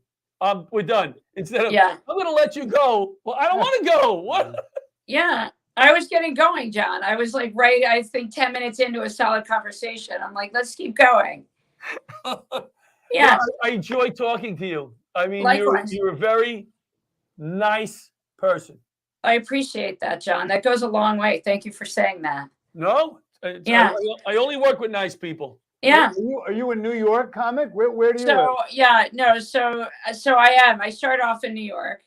we're done," instead of, "I'm going to let you go." Well, I don't want to go. What? Yeah, I was getting going, John. I was like, I think 10 minutes into a solid conversation. I'm like, let's keep going. Yeah. No, I enjoy talking to you. I mean, Likewise. you're a very nice person. I appreciate that, John. That goes a long way. Thank you for saying that. No? Yeah. I only work with nice people. Yeah. Are you a New York comic? Where do you So live? so I am. I started off in New York.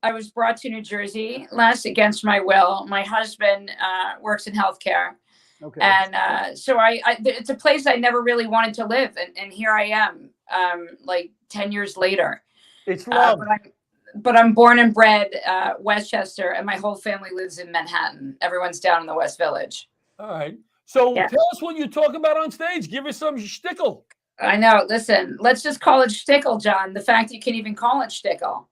I was brought to New Jersey last against my will. My husband works in healthcare. Okay. And so it's a place I never really wanted to live. And here I am, like 10 years later. It's love. But I'm born and bred Westchester, and my whole family lives in Manhattan. Everyone's down in the West Village. All right. So tell us what you talk about on stage. Give us some shtickle. I know. Listen, let's just call it shtickle, John. The fact you can even call it shtickle.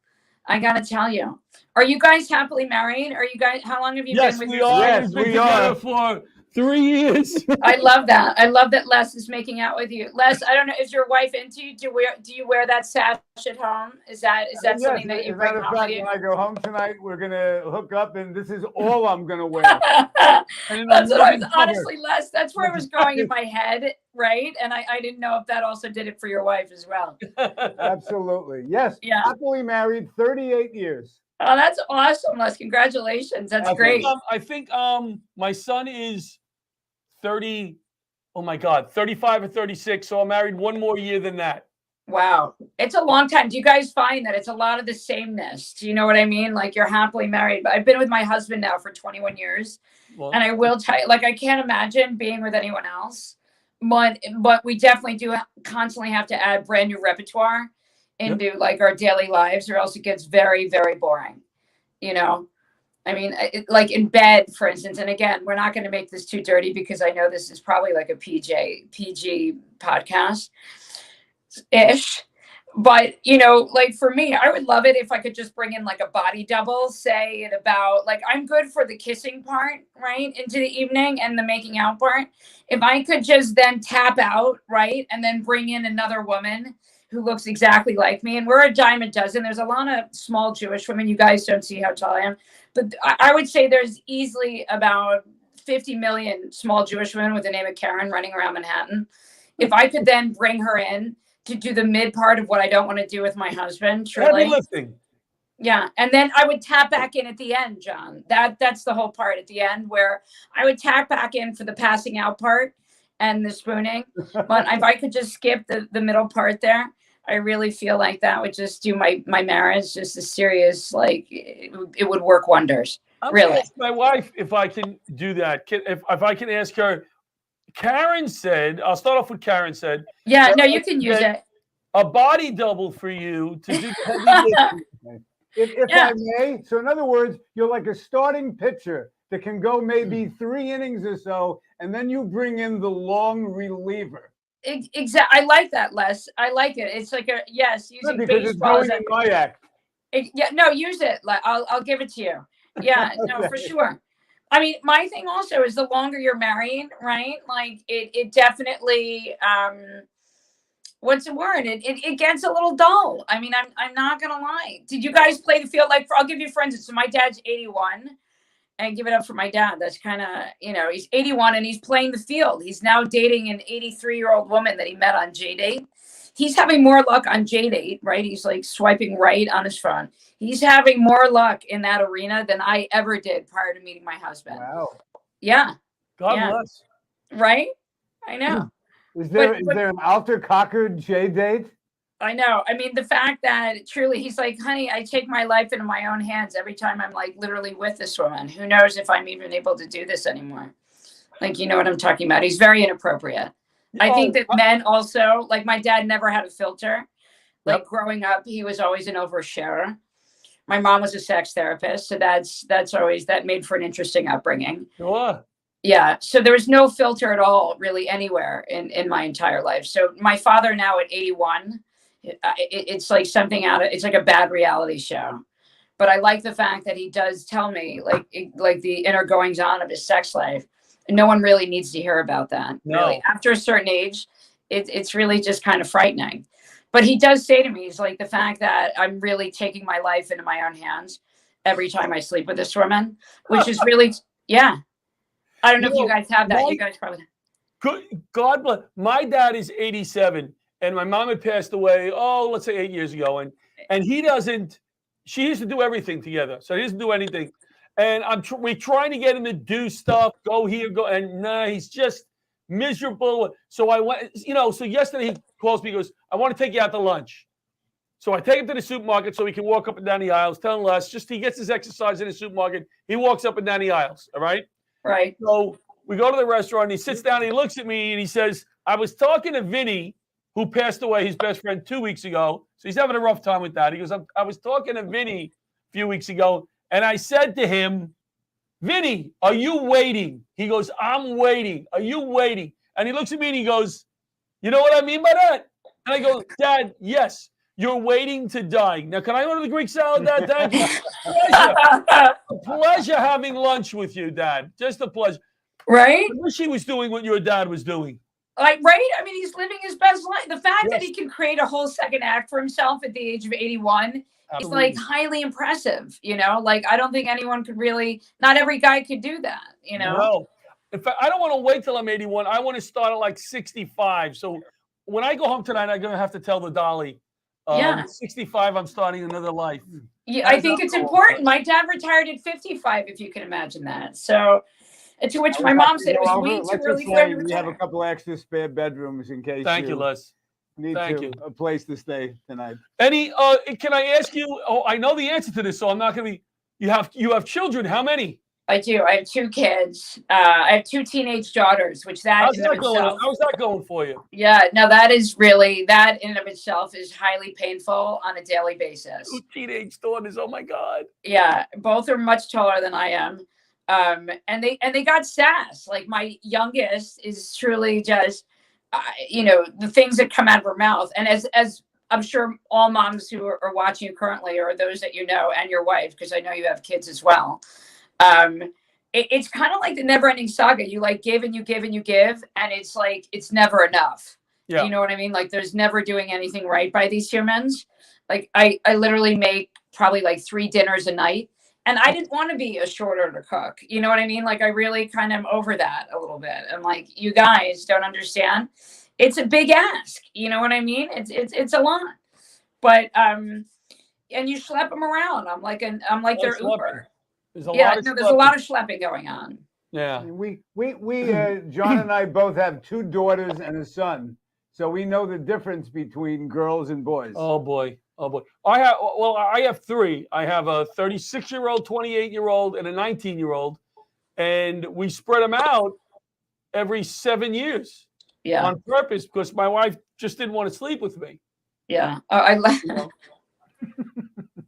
I got to tell you. Are you guys happily married? Are you guys, how long have you been with your Yes, we are. For 3 years. I love that. I love that Les is making out with you. Les, I don't know, is your wife into you? Do you wear that sash at home? Is that something that you bring home with you? When I go home tonight, we're gonna hook up, and this is all I'm gonna wear. That's what I was honestly, Les. That's where I was going in my head, right? And I didn't know if that also did it for your wife as well. Absolutely, yes. Yeah. Happily married, 38 years. Oh, that's awesome, Les. Congratulations. That's great. I think my son is 30. Oh my God, 35 or 36. So I'm married one more year than that. Wow. It's a long time. Do you guys find that it's a lot of the sameness? Do you know what I mean? Like, you're happily married. But I've been with my husband now for 21 years. Well, and I will tell you, like, I can't imagine being with anyone else. But we definitely do constantly have to add brand new repertoire into like our daily lives, or else it gets very, very boring. You know? I mean, like in bed, for instance, and again, we're not going to make this too dirty because I know this is probably like a PG podcast ish. But, you know, like for me, I would love it if I could just bring in like a body double, say at about, like, I'm good for the kissing part, right, into the evening and the making out part. If I could just then tap out, right, and then bring in another woman who looks exactly like me. And we're a dime a dozen. There's a lot of small Jewish women. You guys don't see how tall I am. But I would say there's easily about 50 million small Jewish women with the name of Karen running around Manhattan. If I could then bring her in to do the mid part of what I don't want to do with my husband, truly. Heavy lifting. Yeah. And then I would tap back in at the end, John. That's the whole part at the end where I would tap back in for the passing out part and the spooning. But if I could just skip the middle part there, I really feel like that would just do my marriage just a serious, like, it would work wonders. I'm really. gonna ask my wife if I can do that. If I can ask her. Karen said, I'll start off with Karen said. Yeah, no, you can use it. A body double for you to do heavy lifting. If I may, so in other words, you're like a starting pitcher that can go maybe 3 innings or so, and then you bring in the long reliever. Exactly. I like that, Les. I like it. It's like using because baseball. it's going in my act. No, use it. I'll give it to you. Yeah, no, for sure. I mean, my thing also is the longer you're married, right? Like it definitely, what's the word? It gets a little dull. I mean, I'm not gonna lie. Did you guys play the field? Like, I'll give you for instance. So my dad's 81. And give it up for my dad. That's kind of, he's 81 and he's playing the field. He's now dating an 83-year-old woman that he met on JDate. He's having more luck on JDate, right? He's like swiping right on his phone. He's having more luck in that arena than I ever did prior to meeting my husband. Wow. Yeah. God bless. Right? I know. Is there an Alter Cocker JDate? I know. I mean, the fact that truly he's like, honey, I take my life into my own hands every time I'm like literally with this woman. Who knows if I'm even able to do this anymore? Like, you know what I'm talking about? He's very inappropriate. I think that men also, like my dad never had a filter. Like growing up, he was always an oversharer. My mom was a sex therapist. So that's always, that made for an interesting upbringing. Sure. Yeah. So there was no filter at all really anywhere in my entire life. So my father now at 81, it's like something it's like a bad reality show. But I like the fact that he does tell me like the inner goings on of his sex life. No one really needs to hear about that. No. Really. After a certain age, it's really just kind of frightening. But he does say to me, he's like, the fact that I'm really taking my life into my own hands every time I sleep with this woman, which is really, yeah. I don't know if you guys have that. You guys probably. God bless. My dad is 87, and my mom had passed away, let's say 8 years ago. And he doesn't, she used to do everything together. So he doesn't do anything. And we're trying to get him to do stuff, go here, go. And nah, he's just miserable. So I went, so yesterday he calls me, he goes, I want to take you out to lunch. So I take him to the supermarket so he can walk up and down the aisles, tell him less. Just he gets his exercise in the supermarket. He walks up and down the aisles. All right. Right. So we go to the restaurant. And he sits down. And he looks at me and he says, I was talking to Vinny, who passed away, his best friend, 2 weeks ago. So he's having a rough time with that. He goes, I was talking to Vinny a few weeks ago. And I said to him, Vinny, are you waiting? He goes, I'm waiting. Are you waiting? And he looks at me and he goes, you know what I mean by that? And I go, Dad, yes, you're waiting to die. Now, can I go to the Greek salad, Dad? Thank you. Pleasure having lunch with you, Dad. Just a pleasure. Right? I wish he was doing what your dad was doing. Like, right? I mean, he's living his best life. The fact that he can create a whole second act for himself at the age of 81 is like highly impressive, Like, I don't think anyone could really, not every guy could do that, No. In fact, I don't want to wait till I'm 81. I want to start at like 65. So when I go home tonight, I'm going to have to tell the dolly, 65, I'm starting another life. Yeah, I think it's important. My dad retired at 55, if you can imagine that. So, to which my mom said it was way too early for him to retire. We have a couple extra spare bedrooms in case. Thank you, Les. Need a place to stay tonight. Can I ask you? Oh, I know the answer to this, so I'm not going to be. You have children. How many? I do. I have 2 kids. I have 2 teenage daughters, which how's that going for you? Yeah, no, that is really, that in and of itself is highly painful on a daily basis. 2 teenage daughters. Oh my God. Yeah, both are much taller than I am. And they got sass. Like my youngest is truly just, the things that come out of her mouth. And as I'm sure all moms who are watching you currently, or those that you know, and your wife, because I know you have kids as well. It's kind of like the never-ending saga. You like give and you give and you give, and it's like it's never enough. Yeah. You know what I mean? Like there's never doing anything right by these humans. Like I literally make probably like 3 dinners a night, and I didn't want to be a short order cook. You know what I mean? Like I really kind of am over that a little bit. And like you guys don't understand. It's a big ask. You know what I mean? It's a lot. But and you schlep them around. I'm like their Uber. There's a lot of schlepping going on. Yeah. We John and I both have 2 daughters and a son, so we know the difference between girls and boys. Oh boy. I have 3. I have a 36-year-old, 28-year-old, and a 19-year-old, and we spread them out every 7 years. Yeah. On purpose, because my wife just didn't want to sleep with me. Yeah.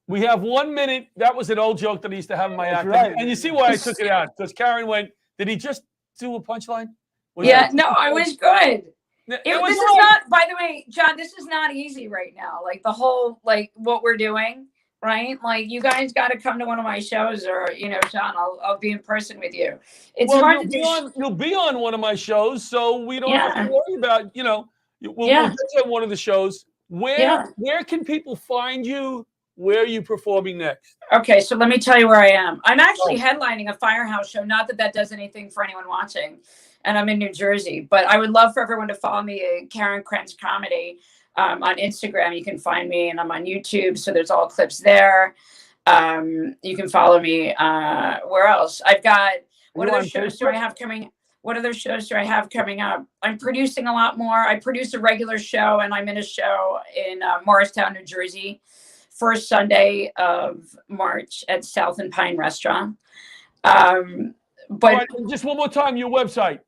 We have 1 minute. That was an old joke that I used to have in my act. Right. And you see why I took it out. Because Karen went, did he just do a punchline? I was good. This is not, by the way, John, this is not easy right now. Like the whole, like what we're doing, right? Like you guys got to come to one of my shows or, John, I'll be in person with you. It's hard to do. You'll be on one of my shows. So we don't have to worry about, we'll get you on one of the shows. Where can people find you? Where are you performing next? Okay, so let me tell you where I am. I'm actually headlining a Firehouse show. Not that does anything for anyone watching. And I'm in New Jersey. But I would love for everyone to follow me, Karen Krenz Comedy, on Instagram. You can find me. And I'm on YouTube. So there's all clips there. You can follow me. Where else? I've got, what other shows do I have coming? what other shows do I have coming up? I'm producing a lot more. I produce a regular show, and I'm in a show in Morristown, New Jersey, first Sunday of March at South and Pine Restaurant. But right, just one more time, your website.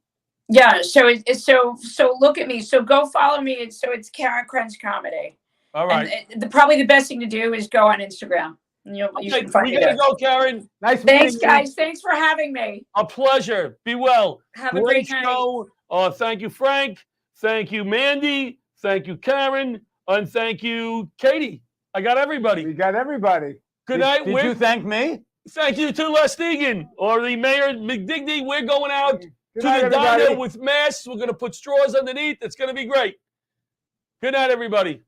Yeah, so so look at me. So go follow me. It's Karen Krenz Comedy. All right. And probably the best thing to do is go on Instagram. You can find we me gotta there. go, Karen. Nice Thanks, meeting you. guys. Thanks for having me. A pleasure. Be well. Have a great night. show. Thank you, Frank. Thank you, Mandy. Thank you, Karen. And thank you, Katie. I got everybody. We got everybody. Good night. Did you thank me? Thank you to Les Deegan or the Mayor McDigdy. We're going out to night, the everybody. diner with masks. We're going to put straws underneath. It's going to be great. Good night, everybody.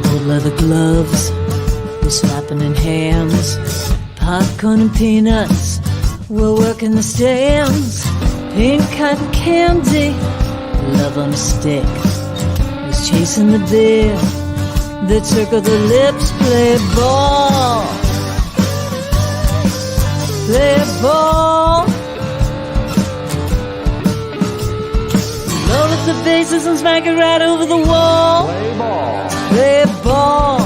Old leather gloves, we're slapping in hands. Popcorn and peanuts, we're working the stands. Pink cotton candy, love on a stick. Was chasing the beer that circled the lips. Play ball, play ball. Roll up the bases and smack it right over the wall. Play ball. Play ball.